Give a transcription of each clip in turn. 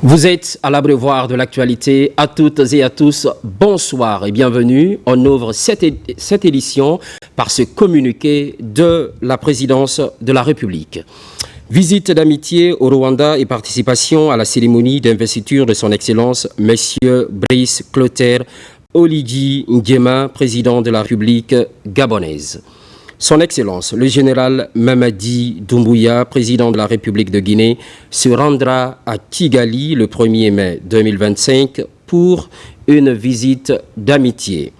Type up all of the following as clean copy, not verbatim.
Vous êtes à l'abreuvoir de l'actualité. À toutes et à tous, bonsoir et bienvenue. On ouvre cette édition par ce communiqué de la présidence de la République. Visite d'amitié au Rwanda et participation à la cérémonie d'investiture de son Excellence, M. Brice Clotaire Oligui Nguema, président de la République gabonaise. Son Excellence, le général Mamadi Doumbouya, président de la République de Guinée, se rendra à Kigali le 1er mai 2025 pour une visite d'amitié.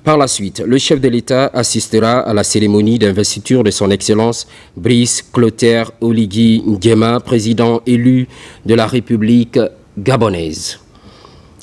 Par la suite, le chef de l'État assistera à la cérémonie d'investiture de son Excellence Brice Clotaire Oligui Nguema, président élu de la République gabonaise.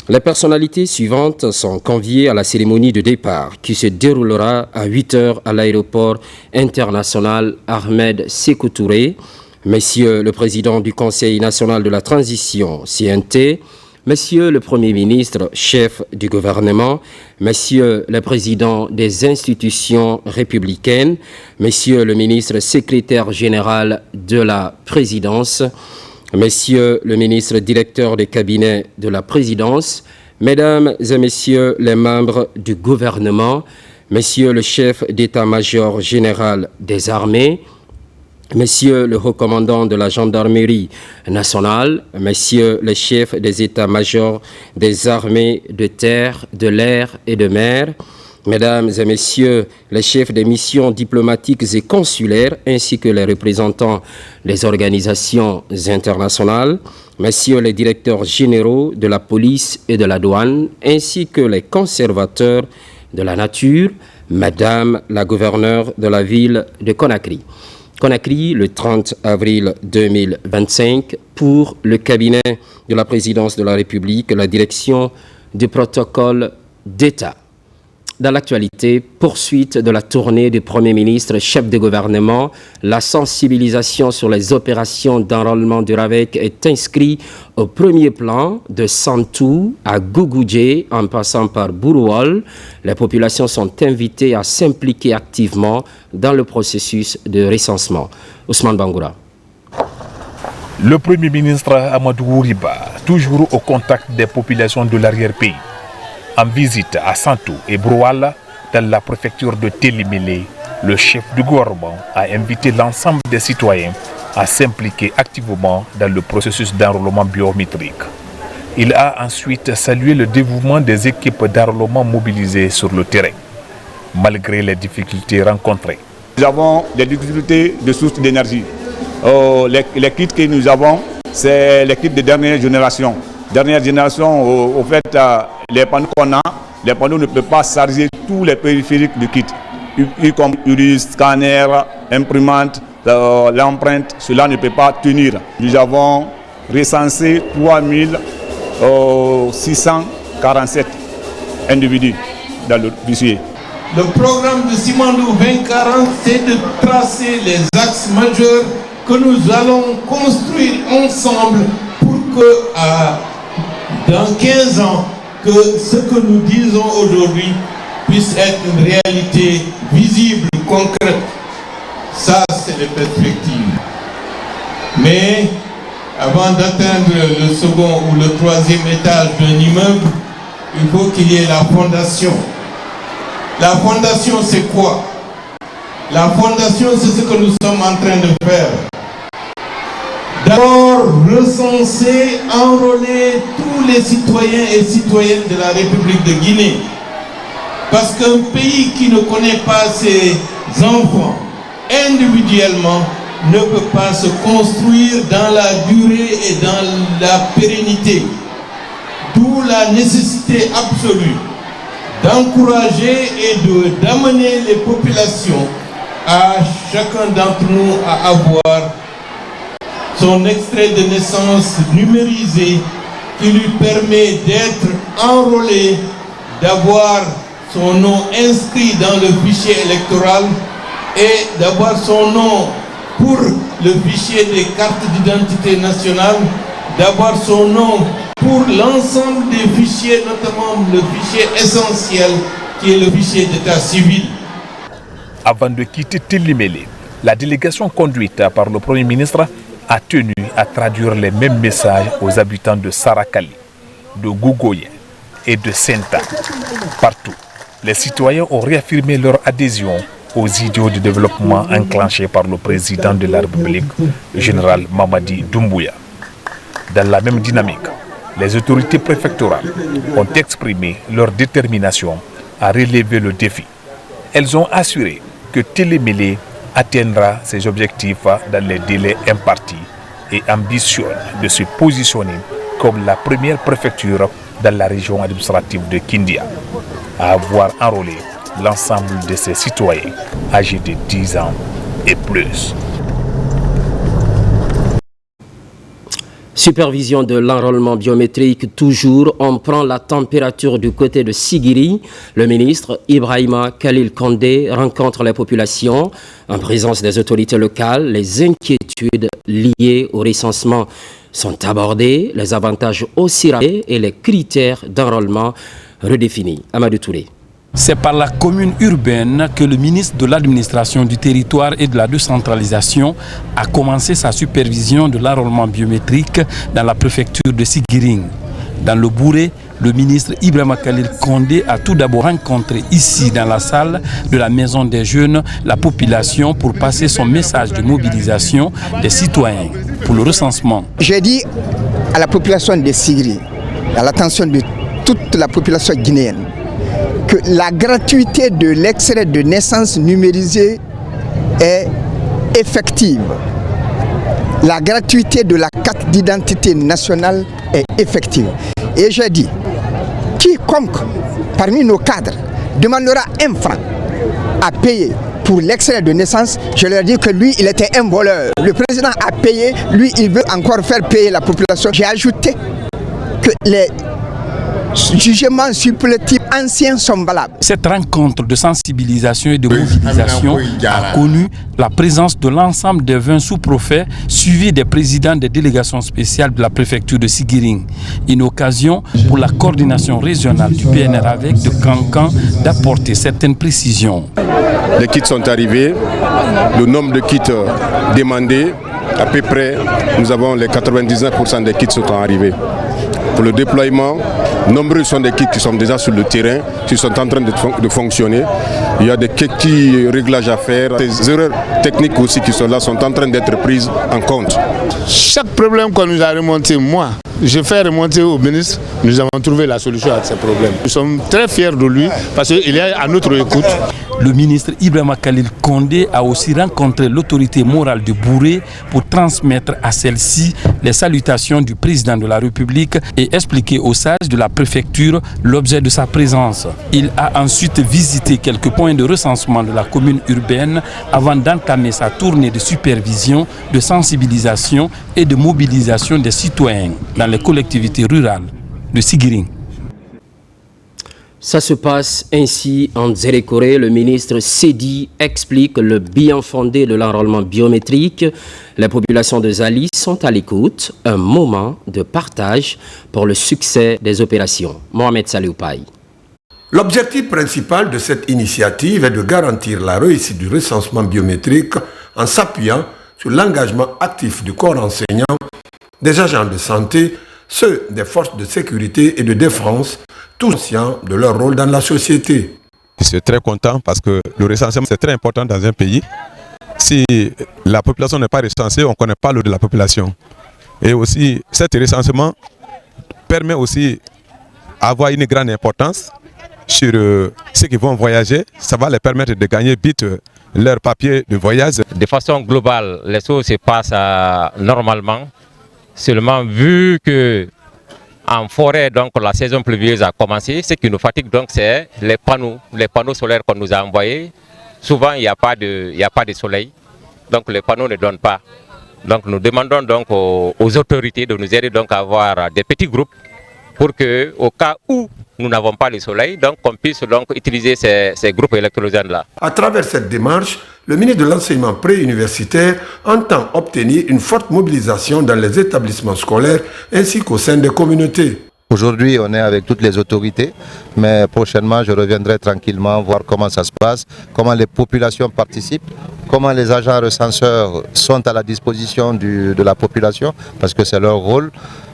Les personnalités suivantes sont conviées à la cérémonie de départ qui se déroulera à 8h à l'aéroport international Ahmed Sékou Touré, Monsieur le Président du Conseil national de la transition CNT, Monsieur le Premier ministre, chef du gouvernement, Monsieur le Président des institutions républicaines, Monsieur le ministre secrétaire général de la présidence, Messieurs le ministre directeur des cabinets de la présidence, Mesdames et Messieurs les membres du gouvernement, Messieurs le chef d'état-major général des armées, Messieurs le haut-commandant de la gendarmerie nationale, Messieurs les chefs des états-majors des armées de terre, de l'air et de mer, Mesdames et Messieurs les chefs des missions diplomatiques et consulaires ainsi que les représentants des organisations internationales, Messieurs les directeurs généraux de la police et de la douane ainsi que les conservateurs de la nature, Madame la gouverneure de la ville de Conakry. Conakry, le 30 avril 2025, pour le cabinet de la présidence de la République, la direction du protocole d'État. Dans l'actualité, poursuite de la tournée du Premier ministre, chef de gouvernement, la sensibilisation sur les opérations d'enrôlement du RAVEC est inscrite au premier plan de Santou à Gougoudjé en passant par Bouroual. Les populations sont invitées à s'impliquer activement dans le processus de recensement. Ousmane Bangoura. Le Premier ministre Amadou Ouriba, toujours au contact des populations de l'arrière-pays, en visite à Santou et Broual, dans la préfecture de Télimélé, le chef du gouvernement a invité l'ensemble des citoyens à s'impliquer activement dans le processus d'enrôlement biométrique. Il a ensuite salué le dévouement des équipes d'enrôlement mobilisées sur le terrain, malgré les difficultés rencontrées. Nous avons des difficultés de source d'énergie. Les kits que nous avons, c'est les kits de dernière génération. Dernière génération, au fait, les panneaux qu'on a, les panneaux ne peuvent pas charger tous les périphériques du kit, comme iris, scanner, imprimante, l'empreinte, cela ne peut pas tenir. Nous avons recensé 3647 individus dans le dossier. Le programme de Simandou 2040, c'est de tracer les axes majeurs que nous allons construire ensemble pour que dans 15 ans, que ce que nous disons aujourd'hui puisse être une réalité visible, concrète. Ça, c'est les perspectives. Mais avant d'atteindre le second ou le troisième étage d'un immeuble, il faut qu'il y ait la fondation. La fondation, c'est quoi? La fondation, c'est ce que nous sommes en train de faire. D'abord, recenser, enrôler tous les citoyens et citoyennes de la République de Guinée. Parce qu'un pays qui ne connaît pas ses enfants individuellement ne peut pas se construire dans la durée et dans la pérennité. D'où la nécessité absolue d'encourager et d'amener les populations, à chacun d'entre nous, à avoir son extrait de naissance numérisé qui lui permet d'être enrôlé, d'avoir son nom inscrit dans le fichier électoral et d'avoir son nom pour le fichier des cartes d'identité nationale, d'avoir son nom pour l'ensemble des fichiers, notamment le fichier essentiel qui est le fichier d'état civil. Avant de quitter Télémélé, la délégation conduite par le Premier ministre a tenu à traduire les mêmes messages aux habitants de Sarakali, de Gougoye et de Senta. Partout, les citoyens ont réaffirmé leur adhésion aux idéaux de développement enclenchés par le président de la République, le général Mamadi Doumbouya. Dans la même dynamique, les autorités préfectorales ont exprimé leur détermination à relever le défi. Elles ont assuré que Télémélé atteindra ses objectifs dans les délais impartis et ambitionne de se positionner comme la première préfecture dans la région administrative de Kindia à avoir enrôlé l'ensemble de ses citoyens âgés de 10 ans et plus. Supervision de l'enrôlement biométrique, toujours, on prend la température du côté de Sigiri. Le ministre Ibrahima Khalil Kondé rencontre les populations en présence des autorités locales. Les inquiétudes liées au recensement sont abordées, les avantages aussi rappelés et les critères d'enrôlement redéfinis. Amadou Touré. C'est par la commune urbaine que le ministre de l'administration du territoire et de la décentralisation a commencé sa supervision de l'enrôlement biométrique dans la préfecture de Sigiring. Dans le Bouré, le ministre Ibrahima Khalil Kondé a tout d'abord rencontré ici dans la salle de la Maison des Jeunes la population pour passer son message de mobilisation des citoyens pour le recensement. J'ai dit à la population de Sigiri, à l'attention de toute la population guinéenne, que la gratuité de l'extrait de naissance numérisé est effective. La gratuité de la carte d'identité nationale est effective. Et j'ai dit, quiconque parmi nos cadres demandera 1 franc à payer pour l'extrait de naissance, je leur ai dit que lui, il était un voleur. Le président a payé, lui, il veut encore faire payer la population. J'ai ajouté que les jugements supplétifs anciens sont valables. Cette rencontre de sensibilisation et de mobilisation a connu la présence de l'ensemble des 20 sous-préfets suivis des présidents des délégations spéciales de la préfecture de Sigiring. Une occasion pour la coordination régionale du PNR avec de Cancan d'apporter certaines précisions. Les kits sont arrivés, le nombre de kits demandés, à peu près, nous avons les 99% des kits sont arrivés. Pour le déploiement, nombreux sont des kits qui sont déjà sur le terrain, qui sont en train de fonctionner. Il y a des petits réglages à faire. Les erreurs techniques aussi qui sont là sont en train d'être prises en compte. Chaque problème qu'on nous a remonté, moi, je fais remonter au ministre, nous avons trouvé la solution à ces problèmes. Nous sommes très fiers de lui parce qu'il est à notre écoute. Le ministre Ibrahima Khalil Kondé a aussi rencontré l'autorité morale de Bouré pour transmettre à celle-ci les salutations du président de la République et expliquer aux sages de la préfecture l'objet de sa présence. Il a ensuite visité quelques points de recensement de la commune urbaine avant d'entamer sa tournée de supervision, de sensibilisation et de mobilisation des citoyens dans les collectivités rurales de Sigiring. Ça se passe ainsi en Dzérékoré. Le ministre Sedi explique le bien fondé de l'enrôlement biométrique. Les populations de Zali sont à l'écoute. Un moment de partage pour le succès des opérations. Mohamed Salioupaï. L'objectif principal de cette initiative est de garantir la réussite du recensement biométrique en s'appuyant sur l'engagement actif du corps enseignant, des agents de santé, ceux des forces de sécurité et de défense, tous conscients de leur rôle dans la société. Je suis très content parce que le recensement c'est très important dans un pays. Si la population n'est pas recensée, on ne connaît pas le de la population. Et aussi, cet recensement permet aussi d'avoir une grande importance sur ceux qui vont voyager. Ça va les permettre de gagner vite leur papier de voyage. De façon globale, les choses se passent normalement. Seulement vu que en forêt, donc la saison pluvieuse a commencé, ce qui nous fatigue donc c'est les panneaux solaires qu'on nous a envoyés. Souvent il n'y a pas de soleil, donc les panneaux ne donnent pas. Donc nous demandons donc aux autorités de nous aider donc à avoir des petits groupes pour que au cas où nous n'avons pas le soleil, donc qu'on puisse donc utiliser ces groupes électrogènes là. À travers cette démarche, le ministre de l'enseignement préuniversitaire entend obtenir une forte mobilisation dans les établissements scolaires ainsi qu'au sein des communautés. Aujourd'hui, on est avec toutes les autorités, mais prochainement, je reviendrai tranquillement voir comment ça se passe, comment les populations participent, comment les agents recenseurs sont à la disposition de la population, parce que c'est leur rôle.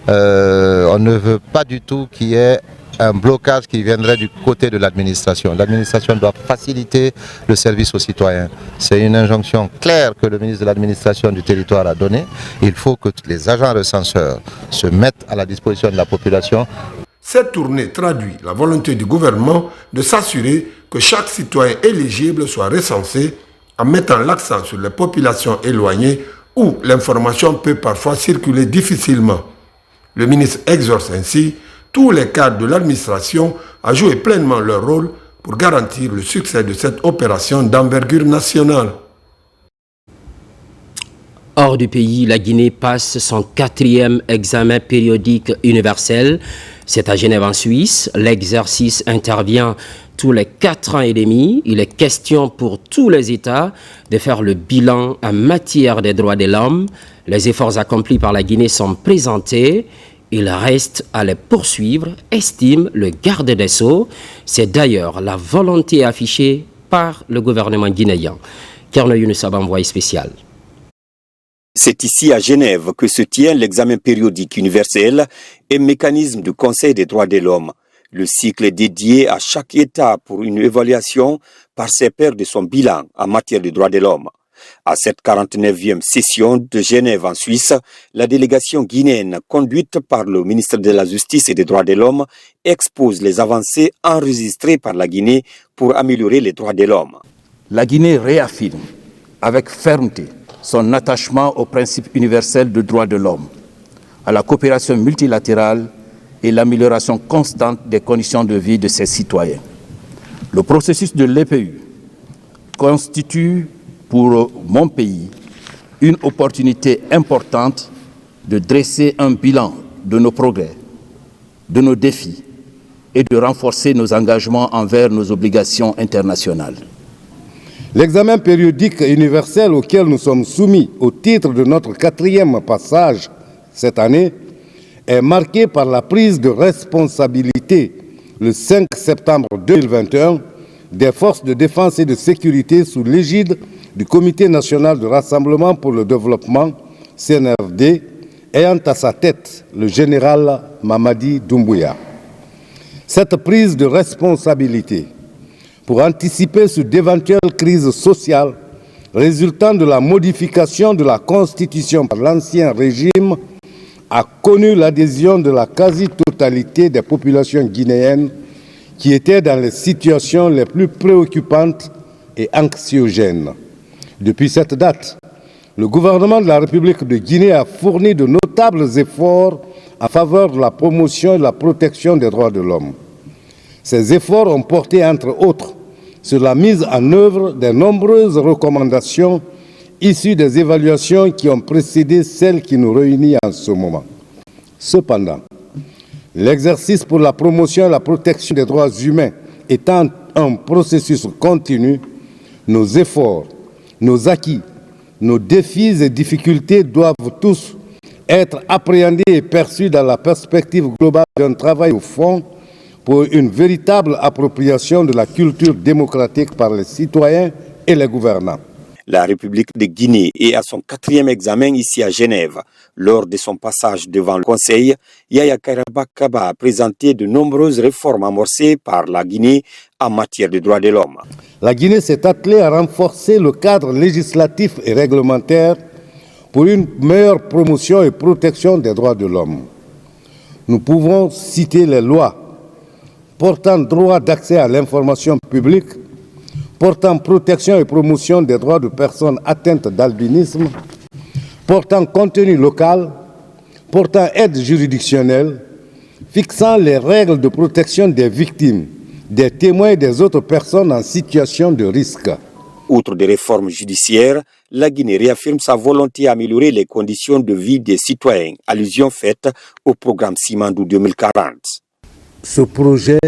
On ne veut pas du tout qu'il y ait un blocage qui viendrait du côté de l'administration. L'administration doit faciliter le service aux citoyens. C'est une injonction claire que le ministre de l'administration du territoire a donnée. Il faut que les agents recenseurs se mettent à la disposition de la population. Cette tournée traduit la volonté du gouvernement de s'assurer que chaque citoyen éligible soit recensé en mettant l'accent sur les populations éloignées où l'information peut parfois circuler difficilement. Le ministre exhorte ainsi tous les cadres de l'administration à jouer pleinement leur rôle pour garantir le succès de cette opération d'envergure nationale. Hors du pays, la Guinée passe son 4e examen périodique universel. C'est à Genève en Suisse. L'exercice intervient tous les 4 ans et demi. Il est question pour tous les États de faire le bilan en matière des droits de l'homme. Les efforts accomplis par la Guinée sont présentés. Il reste à les poursuivre, estime le garde des Sceaux. C'est d'ailleurs la volonté affichée par le gouvernement guinéen. Kerno Younoussab, envoyé spécial. C'est ici à Genève que se tient l'examen périodique universel et mécanisme du Conseil des droits de l'homme. Le cycle est dédié à chaque État pour une évaluation par ses pairs de son bilan en matière de droits de l'homme. À cette 49e session de Genève en Suisse, la délégation guinéenne conduite par le ministre de la Justice et des Droits de l'Homme expose les avancées enregistrées par la Guinée pour améliorer les droits de l'homme. La Guinée réaffirme avec fermeté son attachement aux principes universels de droits de l'homme, à la coopération multilatérale et l'amélioration constante des conditions de vie de ses citoyens. Le processus de l'EPU constitue pour mon pays une opportunité importante de dresser un bilan de nos progrès, de nos défis et de renforcer nos engagements envers nos obligations internationales. L'examen périodique universel auquel nous sommes soumis au titre de notre 4e passage cette année est marqué par la prise de responsabilité le 5 septembre 2021 des forces de défense et de sécurité sous l'égide du Comité national de rassemblement pour le développement, CNRD, ayant à sa tête le général Mamadi Doumbouya. Cette prise de responsabilité pour anticiper sur d'éventuelles crises sociales résultant de la modification de la Constitution par l'ancien régime a connu l'adhésion de la quasi-totalité des populations guinéennes qui étaient dans les situations les plus préoccupantes et anxiogènes. Depuis cette date, le gouvernement de la République de Guinée a fourni de notables efforts en faveur de la promotion et de la protection des droits de l'homme. Ces efforts ont porté, entre autres, sur la mise en œuvre des nombreuses recommandations issues des évaluations qui ont précédé celle qui nous réunit en ce moment. Cependant, l'exercice pour la promotion et la protection des droits humains étant un processus continu, nos efforts, nos acquis, nos défis et difficultés doivent tous être appréhendés et perçus dans la perspective globale d'un travail au fond pour une véritable appropriation de la culture démocratique par les citoyens et les gouvernants. La République de Guinée est à son 4e examen ici à Genève. Lors de son passage devant le Conseil, Yaya Kairaba a présenté de nombreuses réformes amorcées par la Guinée en matière de droits de l'homme. La Guinée s'est attelée à renforcer le cadre législatif et réglementaire pour une meilleure promotion et protection des droits de l'homme. Nous pouvons citer les lois portant droit d'accès à l'information publique, portant protection et promotion des droits de personnes atteintes d'albinisme, portant contenu local, portant aide juridictionnelle, fixant les règles de protection des victimes, des témoins et des autres personnes en situation de risque. Outre des réformes judiciaires, la Guinée réaffirme sa volonté d'améliorer les conditions de vie des citoyens, allusion faite au programme Simandou 2040. Ce projet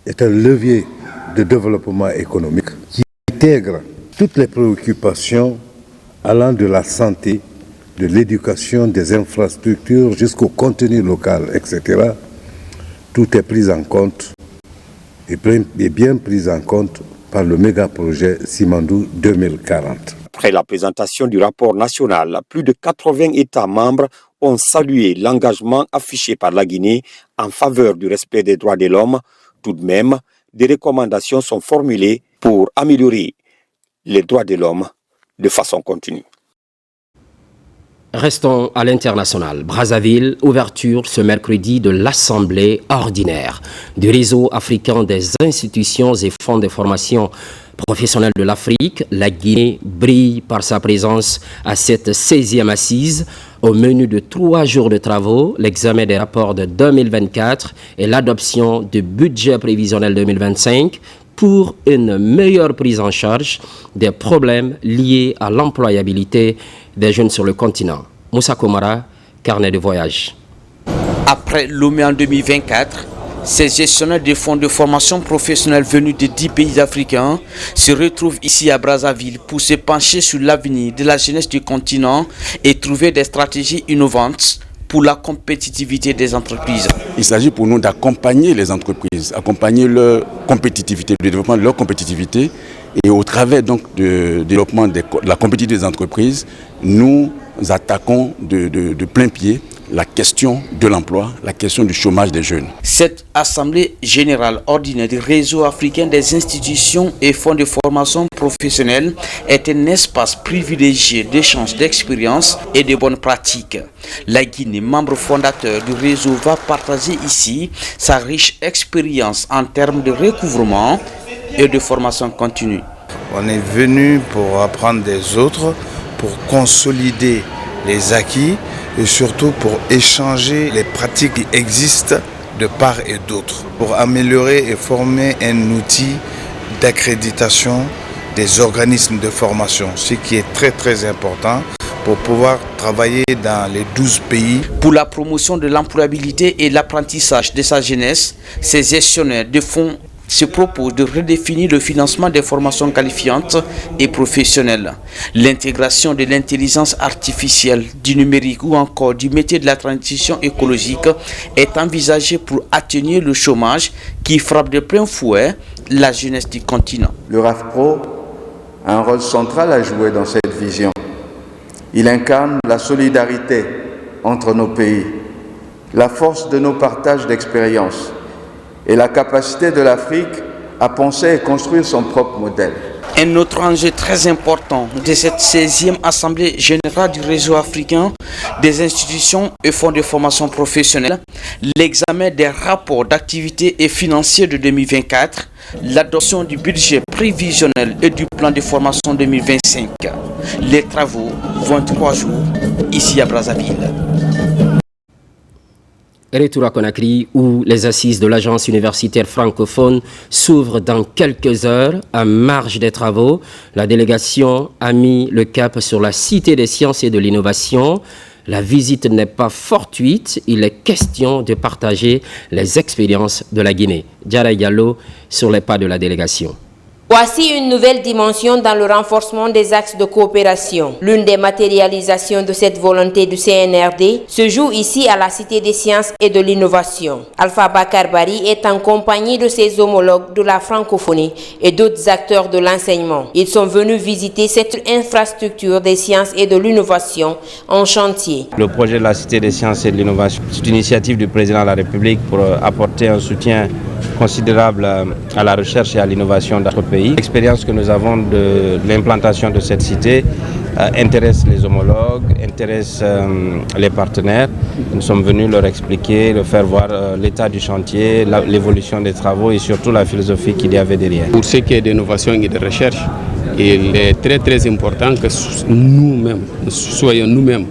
est un levier de développement économique qui intègre toutes les préoccupations allant de la santé, de l'éducation, des infrastructures jusqu'au contenu local, etc., tout est pris en compte et bien pris en compte par le méga-projet Simandou 2040. Après la présentation du rapport national, plus de 80 États membres ont salué l'engagement affiché par la Guinée en faveur du respect des droits de l'homme. Tout de même, des recommandations sont formulées pour améliorer les droits de l'homme de façon continue. Restons à l'international. Brazzaville, ouverture ce mercredi de l'Assemblée ordinaire du réseau africain des institutions et fonds de formation professionnelle de l'Afrique. La Guinée brille par sa présence à cette 16e assise. Au menu de 3 jours de travaux, l'examen des rapports de 2024 et l'adoption du budget prévisionnel 2025 pour une meilleure prise en charge des problèmes liés à l'employabilité des jeunes sur le continent. Moussa Komara, carnet de voyage. Après Lomé en 2024, ces gestionnaires de fonds de formation professionnelle venus de 10 pays africains se retrouvent ici à Brazzaville pour se pencher sur l'avenir de la jeunesse du continent et trouver des stratégies innovantes pour la compétitivité des entreprises. Il s'agit pour nous d'accompagner les entreprises, accompagner leur compétitivité, le développement de leur compétitivité. Et au travers donc du développement de la compétitivité des entreprises, nous attaquons de plein pied la question de l'emploi, la question du chômage des jeunes. Cette Assemblée générale ordinaire du réseau africain des institutions et fonds de formation professionnelle est un espace privilégié d'échange d'expériences et de bonnes pratiques. La Guinée, membre fondateur du réseau, va partager ici sa riche expérience en termes de recouvrement et de formation continue. On est venu pour apprendre des autres, pour consolider les acquis et surtout pour échanger les pratiques qui existent de part et d'autre, pour améliorer et former un outil d'accréditation des organismes de formation, ce qui est très très important pour pouvoir travailler dans les 12 pays. Pour la promotion de l'employabilité et l'apprentissage de sa jeunesse, ces gestionnaires de fonds se propose de redéfinir le financement des formations qualifiantes et professionnelles. L'intégration de l'intelligence artificielle, du numérique ou encore du métier de la transition écologique est envisagée pour atténuer le chômage qui frappe de plein fouet la jeunesse du continent. Le RAFPRO a un rôle central à jouer dans cette vision. Il incarne la solidarité entre nos pays, la force de nos partages d'expériences et la capacité de l'Afrique à penser et construire son propre modèle. Un autre enjeu très important de cette 16e Assemblée générale du réseau africain des institutions et fonds de formation professionnelle, l'examen des rapports d'activité et financiers de 2024, l'adoption du budget prévisionnel et du plan de formation 2025. Les travaux vont 3 jours ici à Brazzaville. Retour à Conakry où les assises de l'agence universitaire francophone s'ouvrent dans quelques heures à marge des travaux. La délégation a mis le cap sur la Cité des sciences et de l'innovation. La visite n'est pas fortuite, il est question de partager les expériences de la Guinée. Diarra Diallo sur les pas de la délégation. Voici une nouvelle dimension dans le renforcement des axes de coopération. L'une des matérialisations de cette volonté du CNRD se joue ici à la Cité des sciences et de l'innovation. Alpha Bakar Bari est en compagnie de ses homologues de la francophonie et d'autres acteurs de l'enseignement. Ils sont venus visiter cette infrastructure des sciences et de l'innovation en chantier. Le projet de la Cité des sciences et de l'innovation, c'est une initiative du président de la République pour apporter un soutien considérable à la recherche et à l'innovation dans notre pays. L'expérience que nous avons de l'implantation de cette cité intéresse les homologues, intéresse les partenaires. Nous sommes venus leur expliquer, leur faire voir l'état du chantier, l'évolution des travaux et surtout la philosophie qu'il y avait derrière. Pour ce qui est d'innovation et de recherche, il est très très important que nous-mêmes, soyons nous-mêmes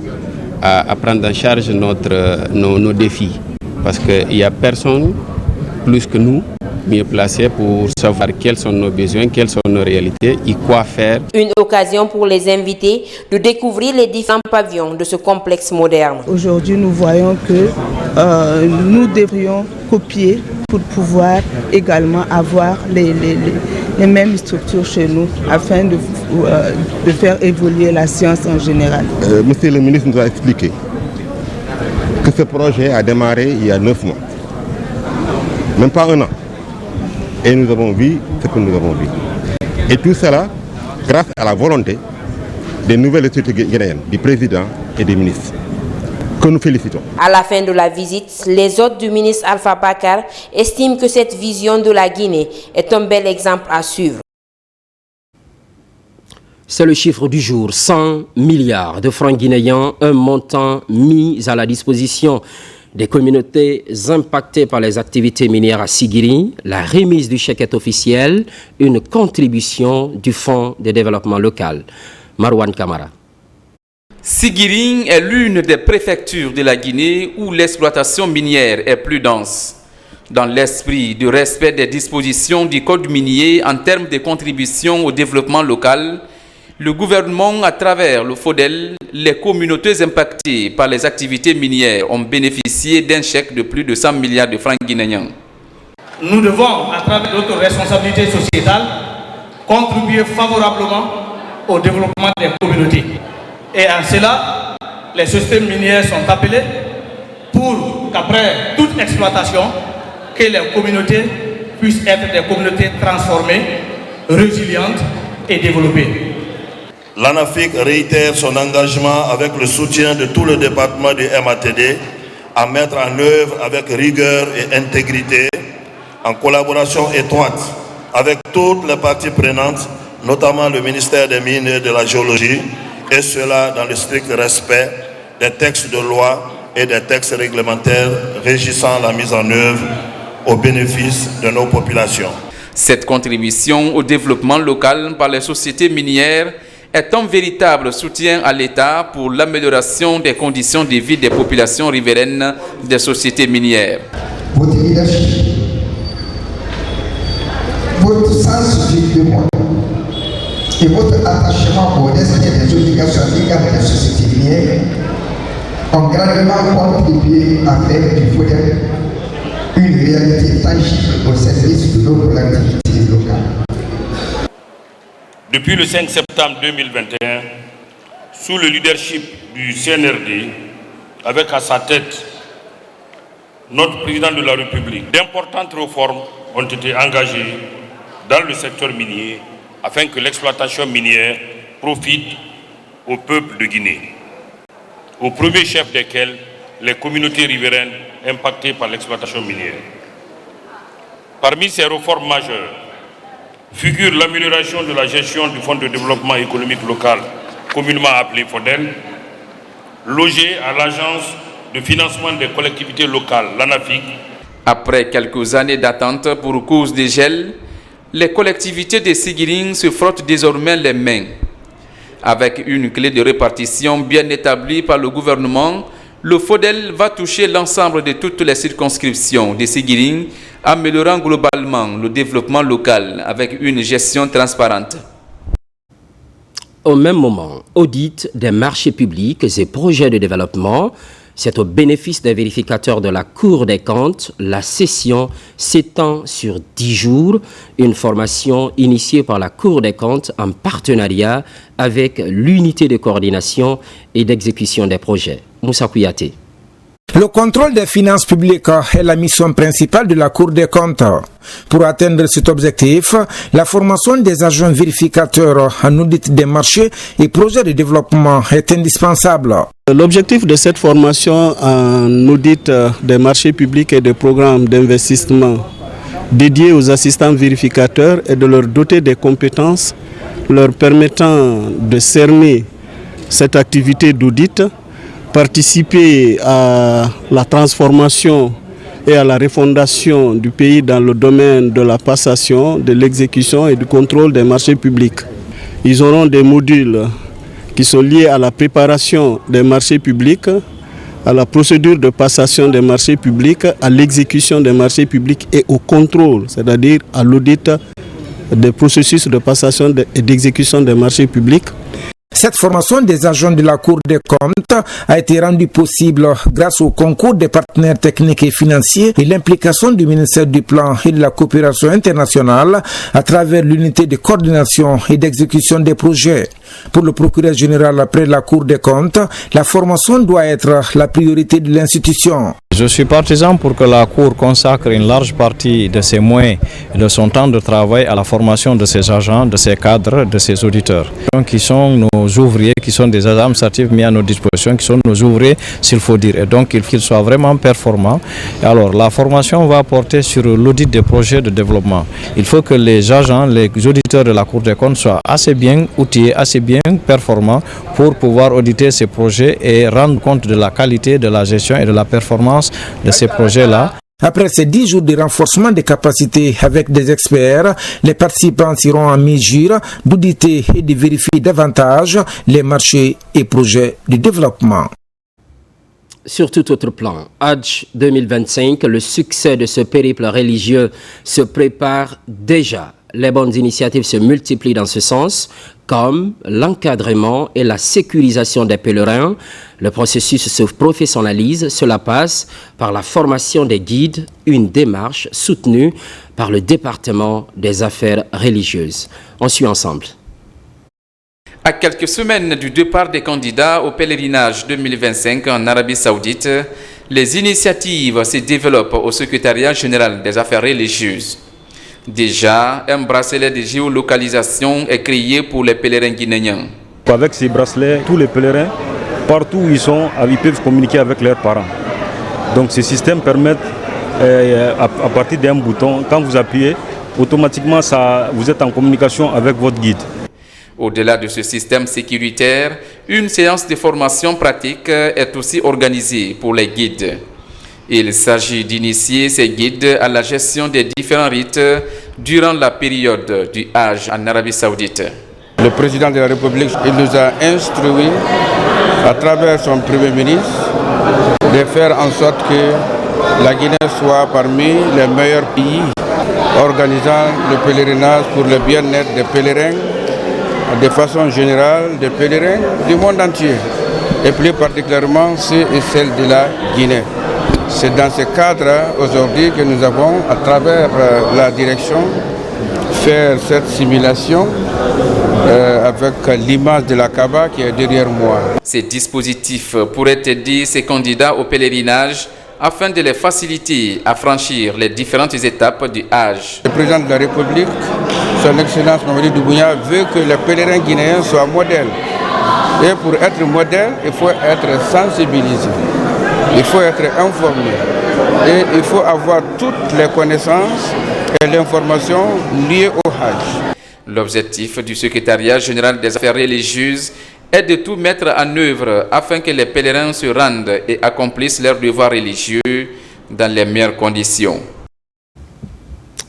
à prendre en charge nos défis. Parce qu'il n'y a personne plus que nous, mieux placés pour savoir quels sont nos besoins, quelles sont nos réalités et quoi faire. Une occasion pour les invités de découvrir les différents pavillons de ce complexe moderne. Aujourd'hui, nous voyons que nous devrions copier pour pouvoir également avoir les mêmes structures chez nous afin de faire évoluer la science en général. Monsieur le ministre nous a expliqué que ce projet a démarré il y a 9 mois. même pas un an. Et nous avons vu ce que nous avons vu. Et tout cela grâce à la volonté des nouvelles autorités guinéennes, du président et des ministres, que nous félicitons. À la fin de la visite, les hôtes du ministre Alpha Bakar estiment que cette vision de la Guinée est un bel exemple à suivre. C'est le chiffre du jour, 100 milliards de francs guinéens, un montant mis à la disposition des communautés impactées par les activités minières à Sigiri. La remise du chèque est officielle, une contribution du Fonds de développement local. Marwan Kamara. Sigiri est l'une des préfectures de la Guinée où l'exploitation minière est plus dense. Dans l'esprit du respect des dispositions du code minier en termes de contribution au développement local, le gouvernement, à travers le FODEL, les communautés impactées par les activités minières ont bénéficié d'un chèque de plus de 100 milliards de francs guinéens. Nous devons, à travers notre responsabilité sociétale, contribuer favorablement au développement des communautés. Et en cela, les systèmes miniers sont appelés pour qu'après toute exploitation, que les communautés puissent être des communautés transformées, résilientes et développées. L'ANAFIC réitère son engagement avec le soutien de tout le département du MATD à mettre en œuvre avec rigueur et intégrité, en collaboration étroite avec toutes les parties prenantes, notamment le ministère des Mines et de la Géologie, et cela dans le strict respect des textes de loi et des textes réglementaires régissant la mise en œuvre au bénéfice de nos populations. Cette contribution au développement local par les sociétés minières est un véritable soutien à l'État pour l'amélioration des conditions de vie des populations riveraines des sociétés minières. Votre leadership, votre sens du devoir et votre attachement au respect des obligations légales des sociétés minières ont grandement contribué à faire du FODEL une réalité tangible au service de nos collectivités locales. Depuis le 5 septembre 2021, sous le leadership du CNRD, avec à sa tête notre président de la République, d'importantes réformes ont été engagées dans le secteur minier afin que l'exploitation minière profite au peuple de Guinée, au premier chef desquels les communautés riveraines impactées par l'exploitation minière. Parmi ces réformes majeures, figure l'amélioration de la gestion du Fonds de développement économique local, communément appelé FODEL, logé à l'Agence de financement des collectivités locales, l'ANAFIC. Après quelques années d'attente pour cause des gels, les collectivités de Sigiri se frottent désormais les mains. Avec une clé de répartition bien établie par le gouvernement, le FODEL va toucher l'ensemble de toutes les circonscriptions de Sigiri, améliorant globalement le développement local avec une gestion transparente. Au même moment, audit des marchés publics et projets de développement, c'est au bénéfice des vérificateurs de la Cour des comptes. La session s'étend sur 10 jours, une formation initiée par la Cour des comptes en partenariat avec l'unité de coordination et d'exécution des projets. Moussa Kouyaté. Le contrôle des finances publiques est la mission principale de la Cour des comptes. Pour atteindre cet objectif, la formation des agents vérificateurs en audit des marchés et projets de développement est indispensable. L'objectif de cette formation en audit des marchés publics et des programmes d'investissement dédiés aux assistants vérificateurs est de leur doter des compétences leur permettant de cerner cette activité d'audit, participer à la transformation et à la refondation du pays dans le domaine de la passation, de l'exécution et du contrôle des marchés publics. Ils auront des modules qui sont liés à la préparation des marchés publics, à la procédure de passation des marchés publics, à l'exécution des marchés publics et au contrôle, c'est-à-dire à l'audit des processus de passation et d'exécution des marchés publics. Cette formation des agents de la Cour des comptes a été rendue possible grâce au concours des partenaires techniques et financiers et l'implication du ministère du Plan et de la coopération internationale à travers l'unité de coordination et d'exécution des projets. Pour le procureur général près de la Cour des comptes, la formation doit être la priorité de l'institution. Je suis partisan pour que la Cour consacre une large partie de ses moyens et de son temps de travail à la formation de ses agents, de ses cadres, de ses auditeurs. Donc, qui sont nos ouvriers, qui sont des agents administratifs mis à nos dispositions, qui sont nos ouvriers, s'il faut dire. Et donc, qu'ils soient vraiment performants. Et alors, la formation va porter sur l'audit des projets de développement. Il faut que les agents, les auditeurs de la Cour des comptes soient assez bien outillés, assez bien performants pour pouvoir auditer ces projets et rendre compte de la qualité de la gestion et de la performance de ces projets-là. Après ces 10 jours de renforcement des capacités avec des experts, les participants seront en mesure d'auditer et de vérifier davantage les marchés et projets de développement. Sur tout autre plan, Hajj 2025, le succès de ce périple religieux se prépare déjà. Les bonnes initiatives se multiplient dans ce sens, comme l'encadrement et la sécurisation des pèlerins. Le processus se professionnalise. Cela passe par la formation des guides, une démarche soutenue par le département des affaires religieuses. On suit ensemble. À quelques semaines du départ des candidats au pèlerinage 2025 en Arabie Saoudite, les initiatives se développent au secrétariat général des affaires religieuses. Déjà, un bracelet de géolocalisation est créé pour les pèlerins guinéens. Avec ces bracelets, tous les pèlerins, partout où ils sont, ils peuvent communiquer avec leurs parents. Donc ce système permet, à partir d'un bouton, quand vous appuyez, automatiquement vous êtes en communication avec votre guide. Au-delà de ce système sécuritaire, une séance de formation pratique est aussi organisée pour les guides. Il s'agit d'initier ces guides à la gestion des différents rites durant la période du Hajj en Arabie Saoudite. Le président de la République nous a instruit, à travers son Premier ministre, de faire en sorte que la Guinée soit parmi les meilleurs pays organisant le pèlerinage pour le bien-être des pèlerins, de façon générale des pèlerins du monde entier, et plus particulièrement ceux et celles de la Guinée. C'est dans ce cadre aujourd'hui que nous avons, à travers la direction, fait cette simulation avec l'image de la Kaaba qui est derrière moi. Ces dispositifs pourraient aider ces candidats au pèlerinage afin de les faciliter à franchir les différentes étapes du Hajj. Le président de la République, son Excellence Mamadi Doumbouya, veut que les pèlerins guinéens soient modèles. Et pour être modèle, il faut être sensibilisé. Il faut être informé et il faut avoir toutes les connaissances et l'information liées au Hajj. L'objectif du secrétariat général des affaires religieuses est de tout mettre en œuvre afin que les pèlerins se rendent et accomplissent leurs devoirs religieux dans les meilleures conditions.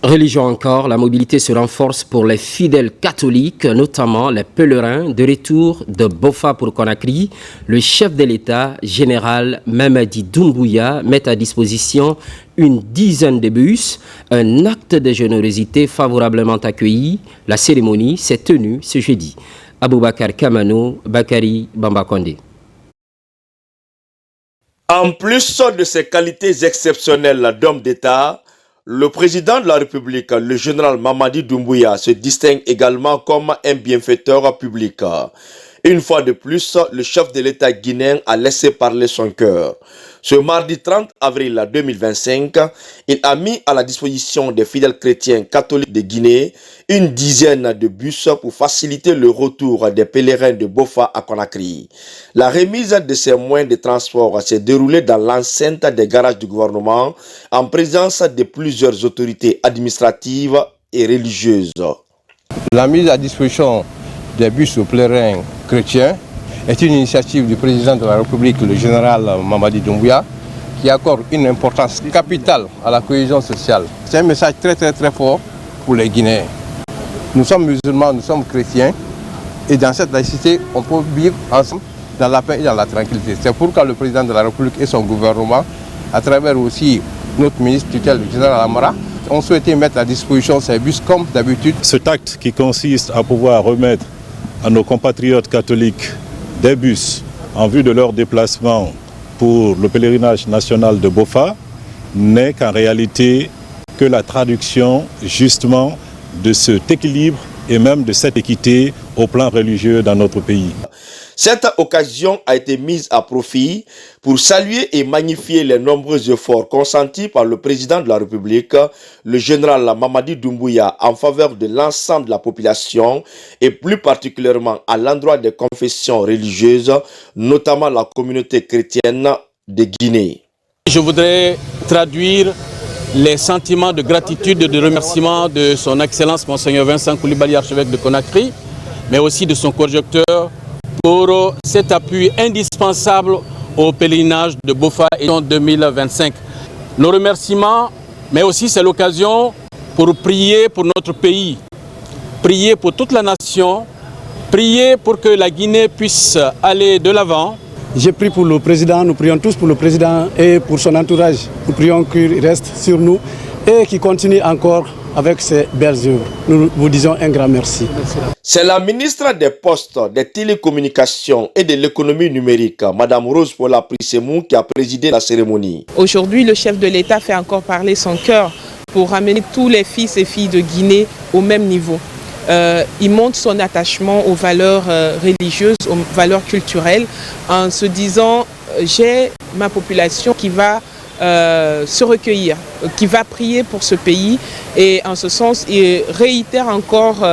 Religion encore, la mobilité se renforce pour les fidèles catholiques, notamment les pèlerins de retour de Bofa pour Conakry. Le chef de l'État, général Mamadi Doumbouya, met à disposition une dizaine de bus, un acte de générosité favorablement accueilli. La cérémonie s'est tenue ce jeudi. Aboubakar Kamano, Bakari Bambakonde. En plus de ses qualités exceptionnelles d'homme d'État, le président de la République, le général Mamadi Doumbouya, se distingue également comme un bienfaiteur public. Une fois de plus, le chef de l'État guinéen a laissé parler son cœur. Ce mardi 30 avril 2025, il a mis à la disposition des fidèles chrétiens catholiques de Guinée une dizaine de bus pour faciliter le retour des pèlerins de Bofa à Conakry. La remise de ces moyens de transport s'est déroulée dans l'enceinte des garages du gouvernement en présence de plusieurs autorités administratives et religieuses. La mise à disposition des bus aux pèlerins chrétiens est une initiative du président de la République, le général Mamadi Doumbouya, qui accorde une importance capitale à la cohésion sociale. C'est un message très fort pour les Guinéens. Nous sommes musulmans, nous sommes chrétiens, et dans cette laïcité, on peut vivre ensemble dans la paix et dans la tranquillité. C'est pourquoi le président de la République et son gouvernement, à travers aussi notre ministre tutelle, le général Amara, ont souhaité mettre à disposition ces bus comme d'habitude. Cet acte qui consiste à pouvoir remettre à nos compatriotes catholiques des bus en vue de leur déplacement pour le pèlerinage national de Bofa n'est qu'en réalité que la traduction justement de cet équilibre et même de cette équité au plan religieux dans notre pays. Cette occasion a été mise à profit pour saluer et magnifier les nombreux efforts consentis par le président de la République, le général Mamadi Doumbouya, en faveur de l'ensemble de la population et plus particulièrement à l'endroit des confessions religieuses, notamment la communauté chrétienne de Guinée. Je voudrais traduire les sentiments de gratitude et de remerciement de son Excellence Monseigneur Vincent Koulibaly, archevêque de Conakry, mais aussi de son correcteur, pour cet appui indispensable au pèlerinage de Bofa en 2025. Nos remerciements, mais aussi c'est l'occasion pour prier pour notre pays, prier pour toute la nation, prier pour que la Guinée puisse aller de l'avant. J'ai prié pour le président, nous prions tous pour le président et pour son entourage. Nous prions qu'il reste sur nous et qu'il continue encore avec ses belles œuvres. Nous vous disons un grand merci. C'est la ministre des Postes, des Télécommunications et de l'Économie numérique, Madame Rose Paula Prissemou, qui a présidé la cérémonie. Aujourd'hui, le chef de l'État fait encore parler son cœur pour ramener tous les fils et filles de Guinée au même niveau. Il montre son attachement aux valeurs religieuses, aux valeurs culturelles, en se disant j'ai ma population qui va se recueillir, qui va prier pour ce pays, et en ce sens il réitère encore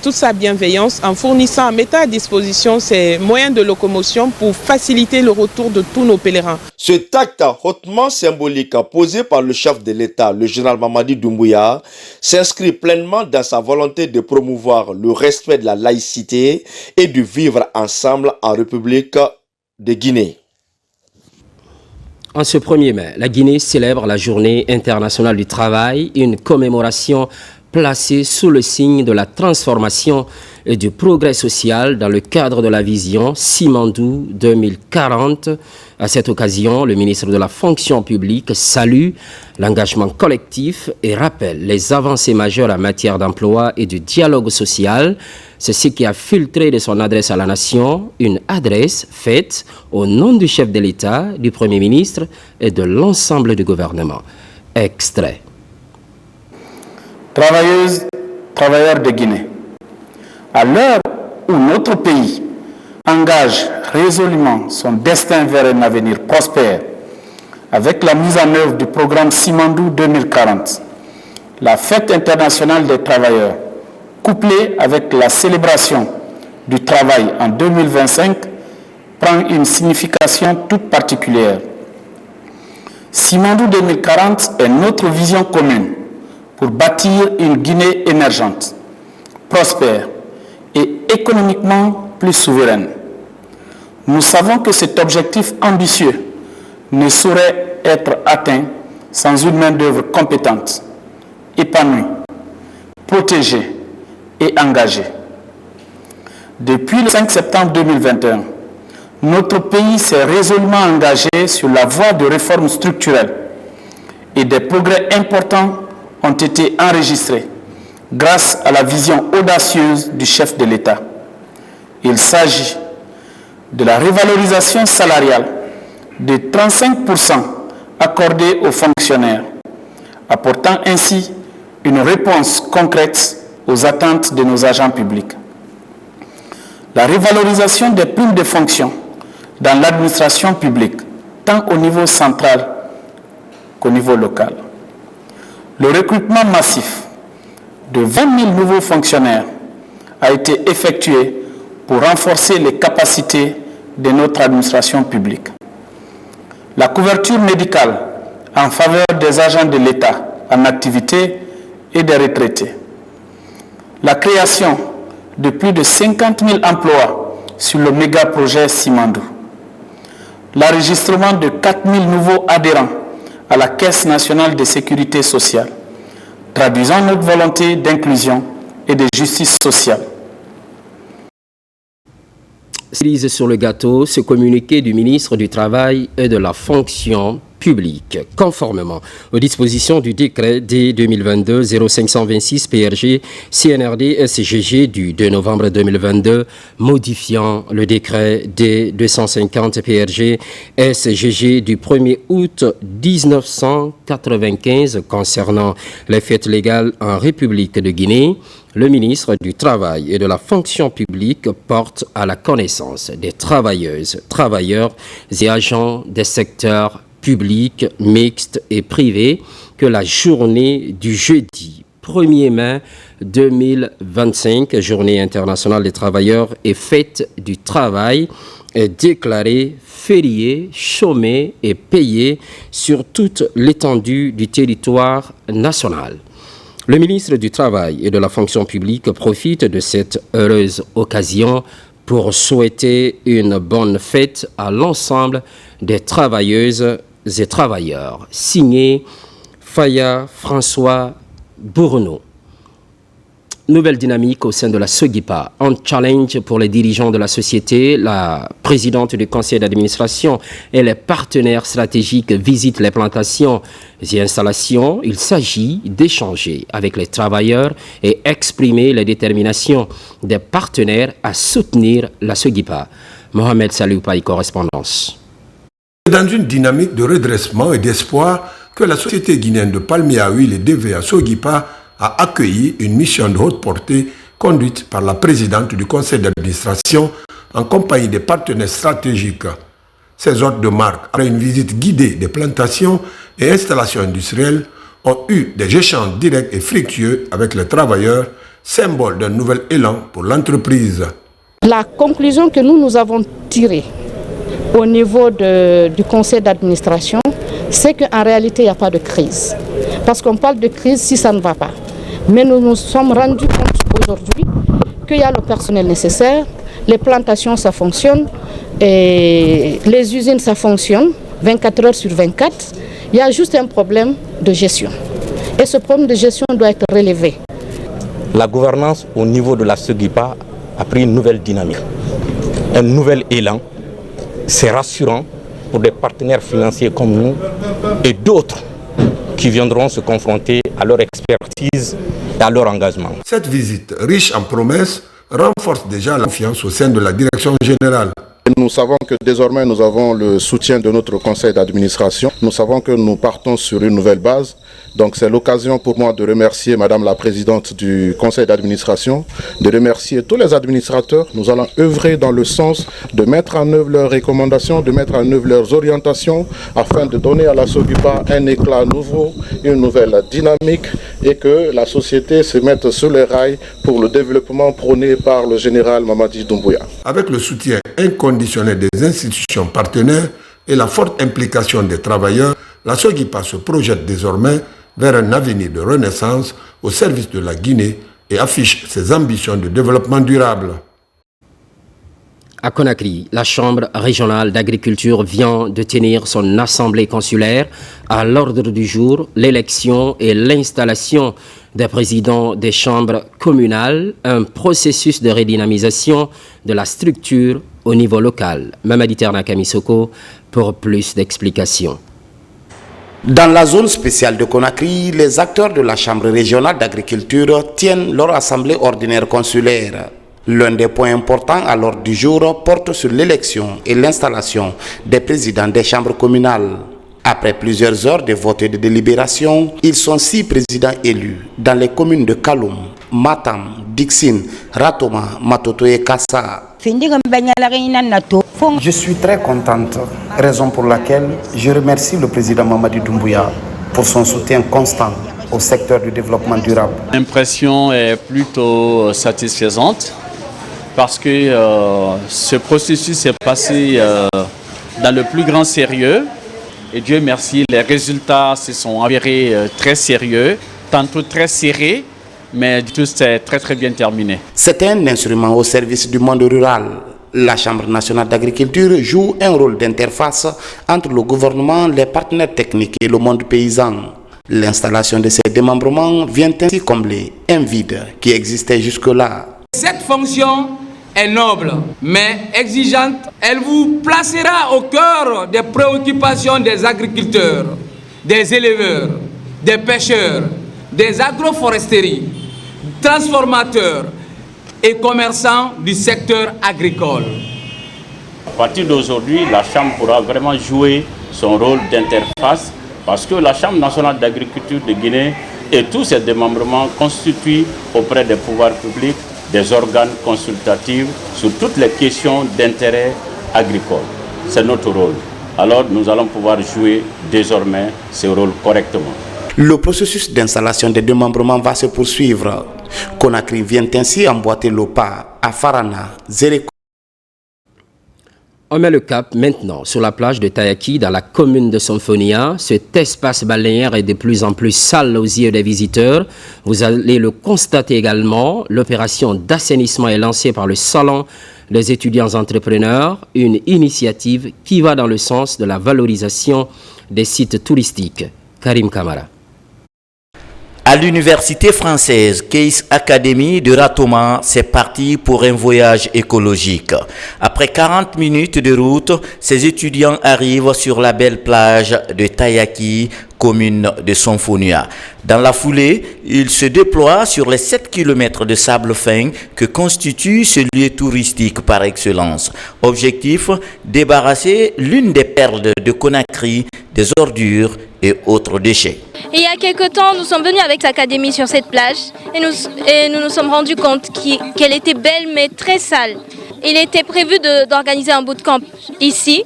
toute sa bienveillance en fournissant, en mettant à disposition ses moyens de locomotion pour faciliter le retour de tous nos pèlerins. Cet acte hautement symbolique posé par le chef de l'État, le général Mamadi Doumbouya, s'inscrit pleinement dans sa volonté de promouvoir le respect de la laïcité et de vivre ensemble en République de Guinée. En ce 1er mai, la Guinée célèbre la Journée internationale du travail, une commémoration placée sous le signe de la transformation et du progrès social dans le cadre de la vision Simandou 2040. À cette occasion, le ministre de la Fonction publique salue l'engagement collectif et rappelle les avancées majeures en matière d'emploi et de dialogue social. C'est ce qui a filtré de son adresse à la nation, une adresse faite au nom du chef de l'État, du Premier ministre et de l'ensemble du gouvernement. Extrait. Travailleuses, travailleurs de Guinée, à l'heure où notre pays engage résolument son destin vers un avenir prospère, avec la mise en œuvre du programme Simandou 2040, la fête internationale des travailleurs, couplée avec la célébration du travail en 2025, prend une signification toute particulière. Simandou 2040 est notre vision commune pour bâtir une Guinée émergente, prospère et économiquement plus souveraine. Nous savons que cet objectif ambitieux ne saurait être atteint sans une main-d'œuvre compétente, épanouie, protégée et engagée. Depuis le 5 septembre 2021, notre pays s'est résolument engagé sur la voie de réformes structurelles et des progrès importants ont été enregistrés grâce à la vision audacieuse du chef de l'État. Il s'agit de la revalorisation salariale de 35% accordée aux fonctionnaires, apportant ainsi une réponse concrète aux attentes de nos agents publics. La revalorisation des primes de fonction dans l'administration publique, tant au niveau central qu'au niveau local. Le recrutement massif de 20 000 nouveaux fonctionnaires a été effectué pour renforcer les capacités de notre administration publique. La couverture médicale en faveur des agents de l'État en activité et des retraités. La création de plus de 50 000 emplois sur le méga-projet Simandou. L'enregistrement de 4 000 nouveaux adhérents à la Caisse nationale de sécurité sociale, traduisant notre volonté d'inclusion et de justice sociale. Cerise sur le gâteau, ce communiqué du ministre du Travail et de la Fonction public, conformément aux dispositions du décret D 2022-0526 PRG CNRD SGG du 2 novembre 2022 modifiant le décret D 250 PRG SGG du 1er août 1995 concernant les fêtes légales en République de Guinée, le ministre du Travail et de la Fonction publique porte à la connaissance des travailleuses, travailleurs et agents des secteurs publics, mixtes et privés que la journée du jeudi 1er mai 2025, journée internationale des travailleurs et fête du travail, est déclarée fériée, chômée et payée sur toute l'étendue du territoire national. Le ministre du Travail et de la Fonction publique profite de cette heureuse occasion pour souhaiter une bonne fête à l'ensemble des travailleuses et travailleurs. Signé Faya François Bourneau. Nouvelle dynamique au sein de la SOGIPA. Un challenge pour les dirigeants de la société. La présidente du conseil d'administration et les partenaires stratégiques visitent les plantations et installations. Il s'agit d'échanger avec les travailleurs et exprimer les déterminations des partenaires à soutenir la SOGIPA. Mohamed Salou Paye, correspondance. Dans une dynamique de redressement et d'espoir que la société guinéenne de palmier à huile et DVA SOGIPA a accueilli une mission de haute portée conduite par la présidente du conseil d'administration en compagnie des partenaires stratégiques. Ces hôtes de marque, après une visite guidée des plantations et installations industrielles, ont eu des échanges directs et fructueux avec les travailleurs, symbole d'un nouvel élan pour l'entreprise. La conclusion que nous avons tirée au niveau du conseil d'administration, c'est qu'en réalité, il n'y a pas de crise. Parce qu'on parle de crise si ça ne va pas. Mais nous nous sommes rendus compte aujourd'hui qu'il y a le personnel nécessaire, les plantations ça fonctionne, et les usines ça fonctionne 24 heures sur 24. Il y a juste un problème de gestion. Et ce problème de gestion doit être relevé. La gouvernance au niveau de la SOGIPA a pris une nouvelle dynamique, un nouvel élan. C'est rassurant pour des partenaires financiers comme nous et d'autres qui viendront se confronter à leur expertise et à leur engagement. Cette visite, riche en promesses, renforce déjà la confiance au sein de la direction générale. Nous savons que désormais nous avons le soutien de notre conseil d'administration. Nous savons que nous partons sur une nouvelle base. Donc c'est l'occasion pour moi de remercier Madame la Présidente du conseil d'administration, de remercier tous les administrateurs. Nous allons œuvrer dans le sens de mettre en œuvre leurs recommandations, de mettre en œuvre leurs orientations afin de donner à la SOGIPA un éclat nouveau, une nouvelle dynamique et que la société se mette sur les rails pour le développement prôné par le général Mamadi Doumbouya. Avec le soutien inconditionnel des institutions partenaires et la forte implication des travailleurs, la SOGIPA se projette désormais vers un avenir de renaissance au service de la Guinée et affiche ses ambitions de développement durable. À Conakry, la Chambre régionale d'agriculture vient de tenir son assemblée consulaire. À l'ordre du jour, l'élection et l'installation des présidents des chambres communales, un processus de redynamisation de la structure au niveau local. Mamadi Terna Kamisoko pour plus d'explications. Dans la zone spéciale de Conakry, les acteurs de la Chambre régionale d'agriculture tiennent leur assemblée ordinaire consulaire. L'un des points importants à l'ordre du jour porte sur l'élection et l'installation des présidents des chambres communales. Après plusieurs heures de vote et de délibération, ils sont 6 présidents élus dans les communes de Kaloum, Matam, Dixine, Ratoma, Matoto et Kassa. Je suis très contente, raison pour laquelle je remercie le président Mamadi Doumbouya pour son soutien constant au secteur du développement durable. L'impression est plutôt satisfaisante parce que ce processus s'est passé dans le plus grand sérieux et Dieu merci, les résultats se sont avérés très sérieux, tantôt très serrés, mais tout s'est très bien terminé. C'est un instrument au service du monde rural. La Chambre nationale d'agriculture joue un rôle d'interface entre le gouvernement, les partenaires techniques et le monde paysan. L'installation de ces démembrements vient ainsi combler un vide qui existait jusque-là. Cette fonction est noble, mais exigeante. Elle vous placera au cœur des préoccupations des agriculteurs, des éleveurs, des pêcheurs, des agroforesteries, transformateurs et commerçants du secteur agricole. À partir d'aujourd'hui, la Chambre pourra vraiment jouer son rôle d'interface parce que la Chambre nationale d'agriculture de Guinée et tous ses démembrements constituent auprès des pouvoirs publics des organes consultatifs sur toutes les questions d'intérêt agricole. C'est notre rôle. Alors nous allons pouvoir jouer désormais ce rôle correctement. Le processus d'installation des démembrements va se poursuivre. Conakry vient ainsi emboîter le pas à Farana, Zéré. On met le cap maintenant sur la plage de Tayaki dans la commune de Somphonia. Cet espace balnéaire est de plus en plus sale aux yeux des visiteurs. Vous allez le constater également. L'opération d'assainissement est lancée par le Salon des étudiants entrepreneurs, une initiative qui va dans le sens de la valorisation des sites touristiques. Karim Kamara. À l'université française Case Academy de Ratoma, c'est parti pour un voyage écologique. Après 40 minutes de route, ces étudiants arrivent sur la belle plage de Tayaki, commune de Somphonia. Dans la foulée, ils se déploient sur les 7 km de sable fin que constitue ce lieu touristique par excellence. Objectif, débarrasser l'une des perles de Conakry des ordures et autres déchets. Il y a quelque temps, nous sommes venus avec l'académie sur cette plage et nous nous sommes rendus compte qu'elle était belle mais très sale. Il était prévu d'organiser un bootcamp ici.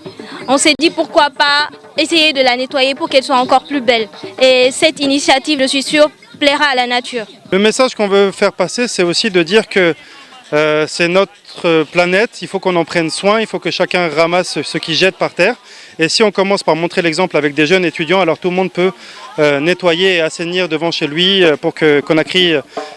On s'est dit pourquoi pas essayer de la nettoyer pour qu'elle soit encore plus belle. Et cette initiative, je suis sûre, plaira à la nature. Le message qu'on veut faire passer, c'est aussi de dire que c'est notre planète, il faut qu'on en prenne soin, il faut que chacun ramasse ce qu'il jette par terre. Et si on commence par montrer l'exemple avec des jeunes étudiants, alors tout le monde peut nettoyer et assainir devant chez lui pour que Conakry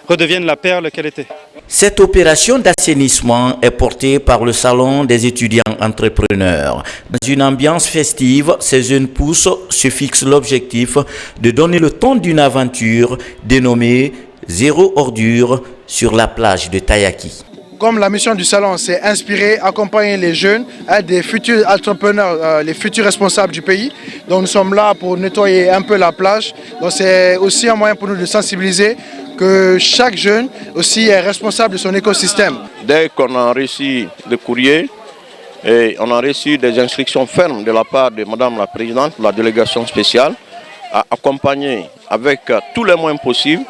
redevienne la perle qu'elle était. Cette opération d'assainissement est portée par le Salon des étudiants entrepreneurs. Dans une ambiance festive, ces jeunes pousses se fixent l'objectif de donner le ton d'une aventure dénommée « Zéro ordure » sur la plage de Tayaki. Comme la mission du salon, c'est inspirer, accompagner les jeunes, être des futurs entrepreneurs, les futurs responsables du pays. Donc nous sommes là pour nettoyer un peu la plage. Donc c'est aussi un moyen pour nous de sensibiliser que chaque jeune aussi est responsable de son écosystème. Dès qu'on a reçu le courrier, et on a reçu des instructions fermes de la part de Madame la Présidente de la délégation spéciale à accompagner avec tous les moyens possibles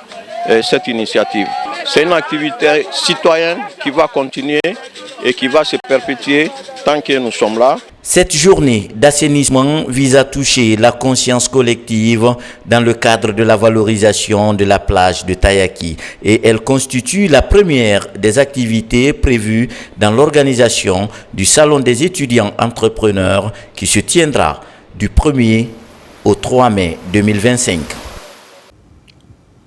cette initiative. C'est une activité citoyenne qui va continuer et qui va se perpétuer tant que nous sommes là. Cette journée d'assainissement vise à toucher la conscience collective dans le cadre de la valorisation de la plage de Tayaki et elle constitue la première des activités prévues dans l'organisation du Salon des étudiants entrepreneurs qui se tiendra du 1er au 3 mai 2025.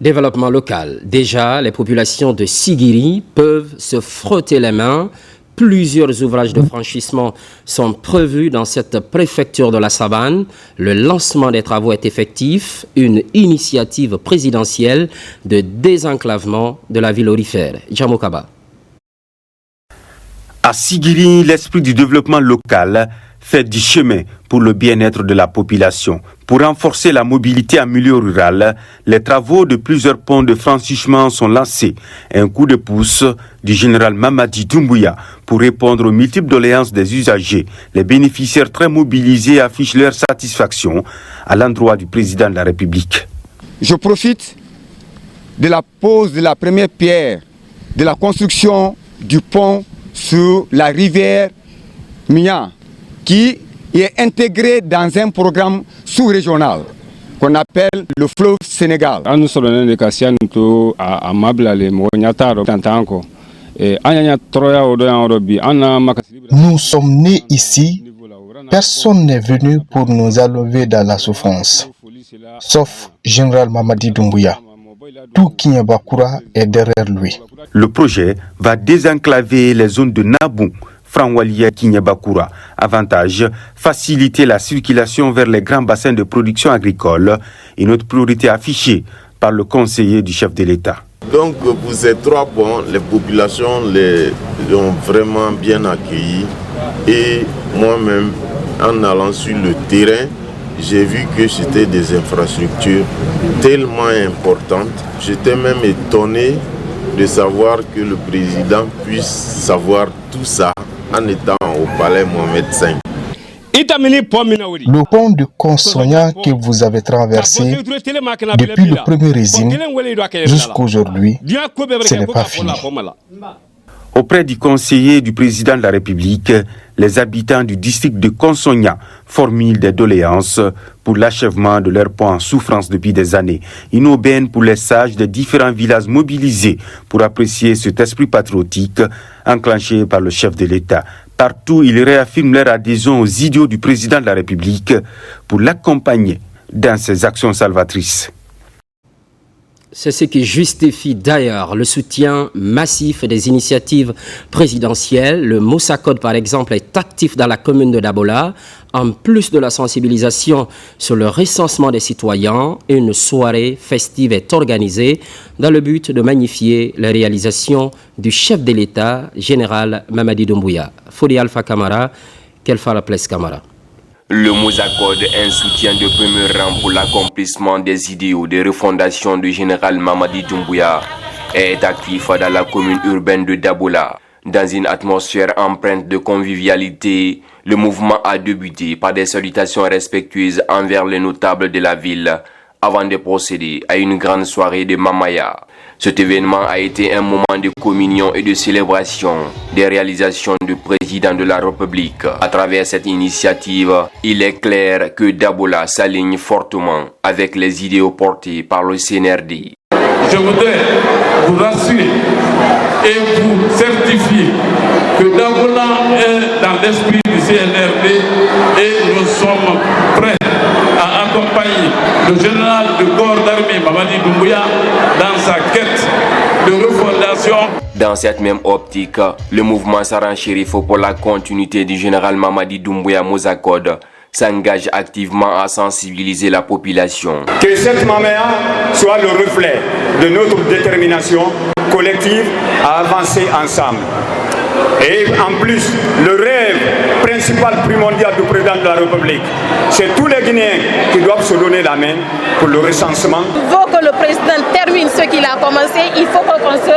Développement local. Déjà, les populations de Sigiri peuvent se frotter les mains. Plusieurs ouvrages de franchissement sont prévus dans cette préfecture de la Savane. Le lancement des travaux est effectif. Une initiative présidentielle de désenclavement de la ville aurifère. Jamokaba. À Sigiri, l'esprit du développement local fait du chemin pour le bien-être de la population. Pour renforcer la mobilité en milieu rural, les travaux de plusieurs ponts de franchissement sont lancés. Un coup de pouce du général Mamadi Doumbouya pour répondre aux multiples doléances des usagers. Les bénéficiaires très mobilisés affichent leur satisfaction à l'endroit du président de la République. Je profite de la pose de la première pierre de la construction du pont sur la rivière Mia, qui est intégré dans un programme sous-régional qu'on appelle le fleuve Sénégal. Nous sommes nés ici, personne n'est venu pour nous enlever dans la souffrance, sauf Général Mamadi Doumbouya. Tout Kinyabakura est derrière lui. Le projet va désenclaver les zones de Nabou, Franwalia Kinyabakura. Avantage, faciliter la circulation vers les grands bassins de production agricole, une autre priorité affichée par le conseiller du chef de l'État. Donc pour ces 3 points, les populations les ont vraiment bien accueillis. Et moi-même, en allant sur le terrain, j'ai vu que c'était des infrastructures tellement importantes. J'étais même étonné de savoir que le président puisse savoir tout ça en étant au palais Mohamed V. Le pont de Konsogna que vous avez traversé depuis le premier régime jusqu'à aujourd'hui, ce n'est pas fini. Auprès du conseiller du président de la République, les habitants du district de Konsogna formulent des doléances pour l'achèvement de leur pont en souffrance depuis des années. Une aubaine pour les sages des différents villages mobilisés pour apprécier cet esprit patriotique enclenché par le chef de l'État. Partout, ils réaffirment leur adhésion aux idéaux du président de la République pour l'accompagner dans ses actions salvatrices. C'est ce qui justifie d'ailleurs le soutien massif des initiatives présidentielles. Le Moussa Code, par exemple, est actif dans la commune de Dabola. En plus de la sensibilisation sur le recensement des citoyens, une soirée festive est organisée dans le but de magnifier les réalisations du chef de l'État, général Mamadi Doumbouya. Fodi Alpha Kamara, Kelfara Ples Kamara. Le Moussa Code, un soutien de premier rang pour l'accomplissement des idéaux de refondation du général Mamadi Doumbouya, est actif dans la commune urbaine de Dabola. Dans une atmosphère empreinte de convivialité, le mouvement a débuté par des salutations respectueuses envers les notables de la ville, avant de procéder à une grande soirée de Mamaya. Cet événement a été un moment de communion et de célébration des réalisations du président de la République. À travers cette initiative, il est clair que Dabola s'aligne fortement avec les idéaux portés par le CNRD. Je voudrais vous rassurer et vous certifier que Dabola est dans l'esprit du CNRD et nous sommes prêts à accompagner le général de corps d'armée Mamadi Doumbouya dans sa quête de refondation. Dans cette même optique, le mouvement Saran-Chérif pour la continuité du général Mamadi Doumbouya Moussa Code s'engage activement à sensibiliser la population. Que cette Mamaya soit le reflet de notre détermination collective à avancer ensemble. Et en plus, le rêve principal primordial du président de la République, c'est tous les Guinéens qui doivent se donner la main pour le recensement. Il faut que le président termine ce qu'il a commencé, il faut qu'on se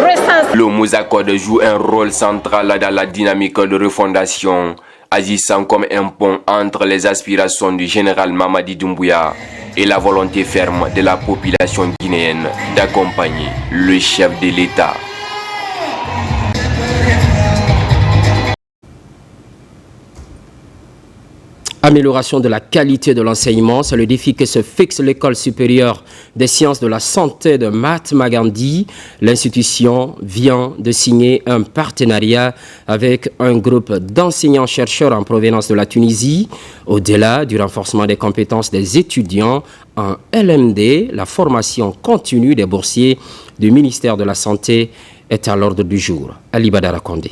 recense. Le Moussa Code joue un rôle central dans la dynamique de refondation, agissant comme un pont entre les aspirations du général Mamadi Doumbouya et la volonté ferme de la population guinéenne d'accompagner le chef de l'État. Amélioration de la qualité de l'enseignement, c'est le défi que se fixe l'École supérieure des sciences de la santé de Mahatma Gandhi. L'institution vient de signer un partenariat avec un groupe d'enseignants-chercheurs en provenance de la Tunisie. Au-delà du renforcement des compétences des étudiants en LMD, la formation continue des boursiers du ministère de la Santé est à l'ordre du jour. Ali Badara Kondé.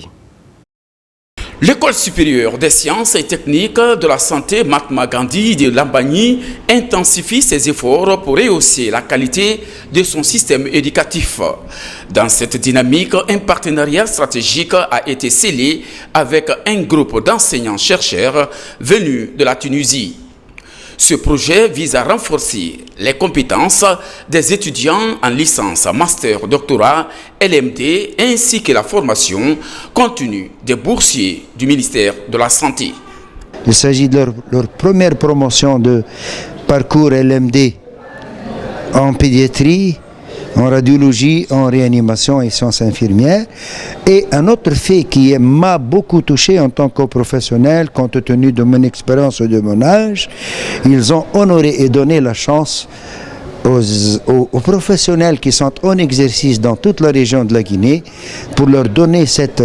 L'École supérieure des sciences et techniques de la santé Mahatma Gandhi de Lambani intensifie ses efforts pour rehausser la qualité de son système éducatif. Dans cette dynamique, un partenariat stratégique a été scellé avec un groupe d'enseignants-chercheurs venus de la Tunisie. Ce projet vise à renforcer les compétences des étudiants en licence, master, doctorat, LMD, ainsi que la formation continue des boursiers du ministère de la Santé. Il s'agit de leur première promotion de parcours LMD en pédiatrie, en radiologie, en réanimation et sciences infirmières. Et un autre fait qui m'a beaucoup touché en tant que professionnel, compte tenu de mon expérience et de mon âge, ils ont honoré et donné la chance aux professionnels qui sont en exercice dans toute la région de la Guinée pour leur donner cette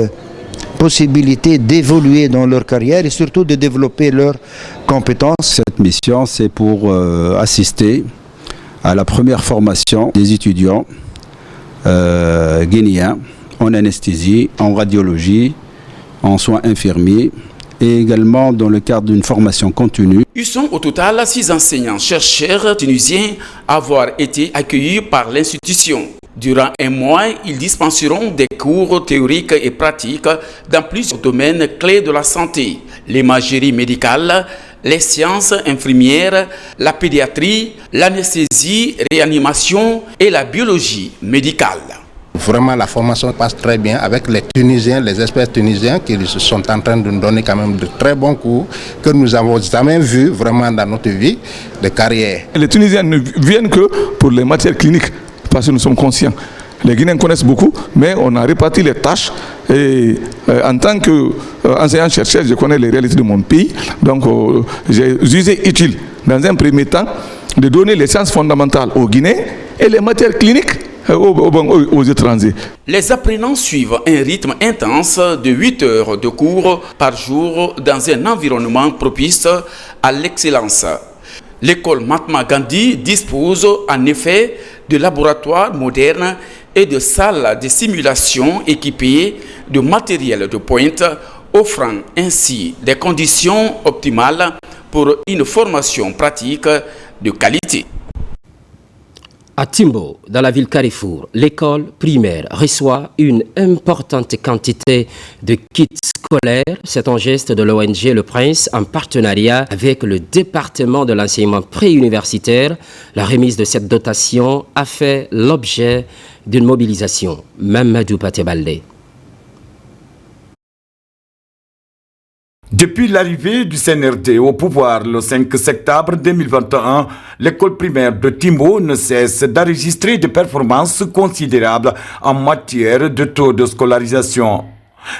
possibilité d'évoluer dans leur carrière et surtout de développer leurs compétences. Cette mission, c'est pour assister à la première formation des étudiants guinéens en anesthésie, en radiologie, en soins infirmiers et également dans le cadre d'une formation continue. Ils sont au total 6 enseignants-chercheurs tunisiens à avoir été accueillis par l'institution. Durant un mois, ils dispenseront des cours théoriques et pratiques dans plusieurs domaines clés de la santé, l'imagerie médicale, les sciences infirmières, la pédiatrie, l'anesthésie, réanimation et la biologie médicale. Vraiment, la formation passe très bien avec les Tunisiens, les experts tunisiens qui sont en train de nous donner quand même de très bons cours que nous n'avons jamais vus vraiment dans notre vie de carrière. Les Tunisiens ne viennent que pour les matières cliniques parce que nous sommes conscients. Les Guinéens connaissent beaucoup, mais on a réparti les tâches. Et en tant qu'enseignant-chercheur, je connais les réalités de mon pays. Donc, j'ai jugé utile, dans un premier temps, de donner les sciences fondamentales aux Guinéens et les matières cliniques aux étrangers. Les apprenants suivent un rythme intense de 8 heures de cours par jour dans un environnement propice à l'excellence. L'école Mahatma Gandhi dispose en effet de laboratoires modernes et de salles de simulation équipées de matériel de pointe, offrant ainsi des conditions optimales pour une formation pratique de qualité. À Timbo, dans la ville Carrefour, l'école primaire reçoit une importante quantité de kits scolaires. C'est un geste de l'ONG Le Prince en partenariat avec le département de l'enseignement préuniversitaire. La remise de cette dotation a fait l'objet d'une mobilisation. Mamadou Paté-Baldé. Depuis l'arrivée du CNRD au pouvoir le 5 septembre 2021, l'école primaire de Timbo ne cesse d'enregistrer des performances considérables en matière de taux de scolarisation.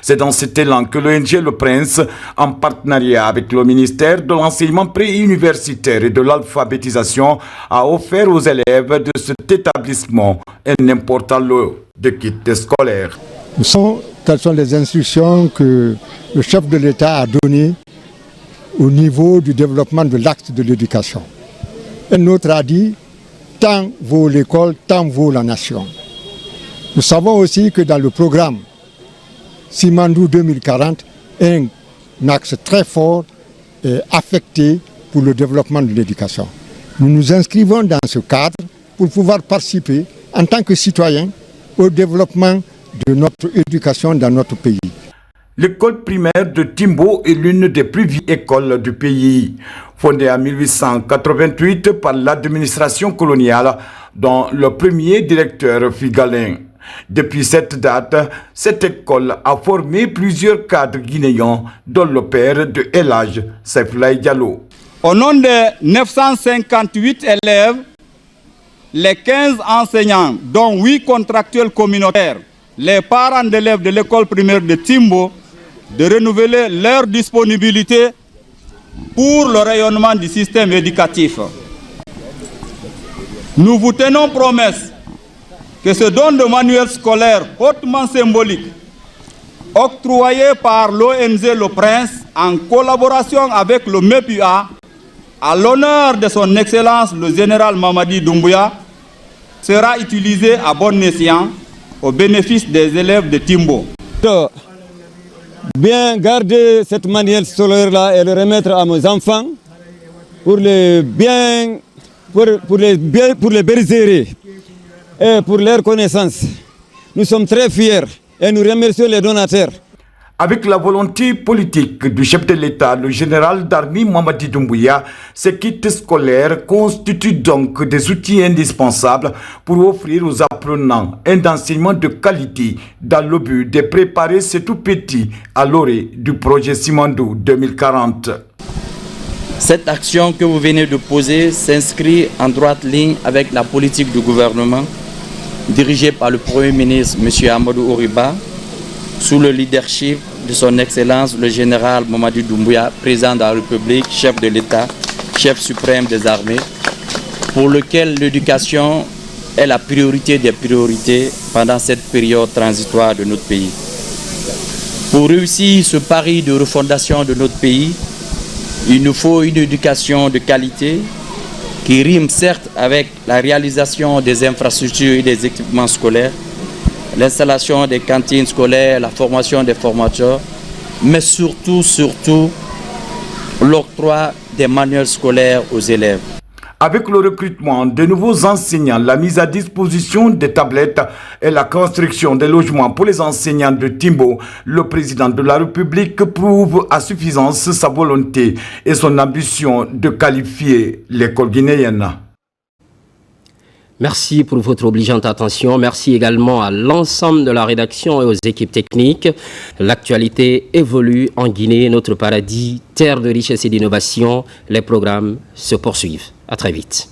C'est dans cet élan que l'ONG Le Prince, en partenariat avec le ministère de l'enseignement préuniversitaire et de l'alphabétisation, a offert aux élèves de cet établissement un important lot de kits scolaires. Quelles sont les instructions que le chef de l'État a données au niveau du développement de l'acte de l'éducation. Un autre a dit, tant vaut l'école, tant vaut la nation. Nous savons aussi que dans le programme Simandou 2040, un axe très fort est affecté pour le développement de l'éducation. Nous nous inscrivons dans ce cadre pour pouvoir participer en tant que citoyens au développement de notre éducation dans notre pays. L'école primaire de Timbo est l'une des plus vieilles écoles du pays. Fondée en 1888 par l'administration coloniale, dont le premier directeur fut Galin. Depuis cette date, cette école a formé plusieurs cadres guinéens, dont le père de El Hadj Saiflaye Diallo. Au nom de 958 élèves, les 15 enseignants, dont 8 contractuels communautaires, les parents d'élèves de l'école primaire de Timbo, de renouveler leur disponibilité pour le rayonnement du système éducatif. Nous vous tenons promesse que ce don de manuels scolaires hautement symbolique, octroyé par l'ONG Le Prince en collaboration avec le MEPUA, à l'honneur de son Excellence le général Mamadi Doumbouya, sera utilisé à bon escient au bénéfice des élèves de Timbo. Bien garder cette manuel scolaire-là et le remettre à mes enfants pour les bergeries et pour leur connaissance. Nous sommes très fiers et nous remercions les donateurs. Avec la volonté politique du chef de l'État, le général d'armée Mamadi Doumbouya, ces kits scolaires constituent donc des outils indispensables pour offrir aux apprenants un enseignement de qualité dans le but de préparer ces tout petits à l'orée du projet Simandou 2040. Cette action que vous venez de poser s'inscrit en droite ligne avec la politique du gouvernement dirigée par le Premier ministre M. Amadou Oriba, sous le leadership de son Excellence le général Mamadi Doumbouya, président de la République, chef de l'État, chef suprême des armées, pour lequel l'éducation est la priorité des priorités pendant cette période transitoire de notre pays. Pour réussir ce pari de refondation de notre pays, il nous faut une éducation de qualité qui rime certes avec la réalisation des infrastructures et des équipements scolaires, l'installation des cantines scolaires, la formation des formateurs, mais surtout l'octroi des manuels scolaires aux élèves. Avec le recrutement de nouveaux enseignants, la mise à disposition des tablettes et la construction des logements pour les enseignants de Timbo, le président de la République prouve à suffisance sa volonté et son ambition de qualifier l'école guinéenne. Merci pour votre obligeante attention. Merci également à l'ensemble de la rédaction et aux équipes techniques. L'actualité évolue en Guinée, notre paradis, terre de richesse et d'innovation. Les programmes se poursuivent. À très vite.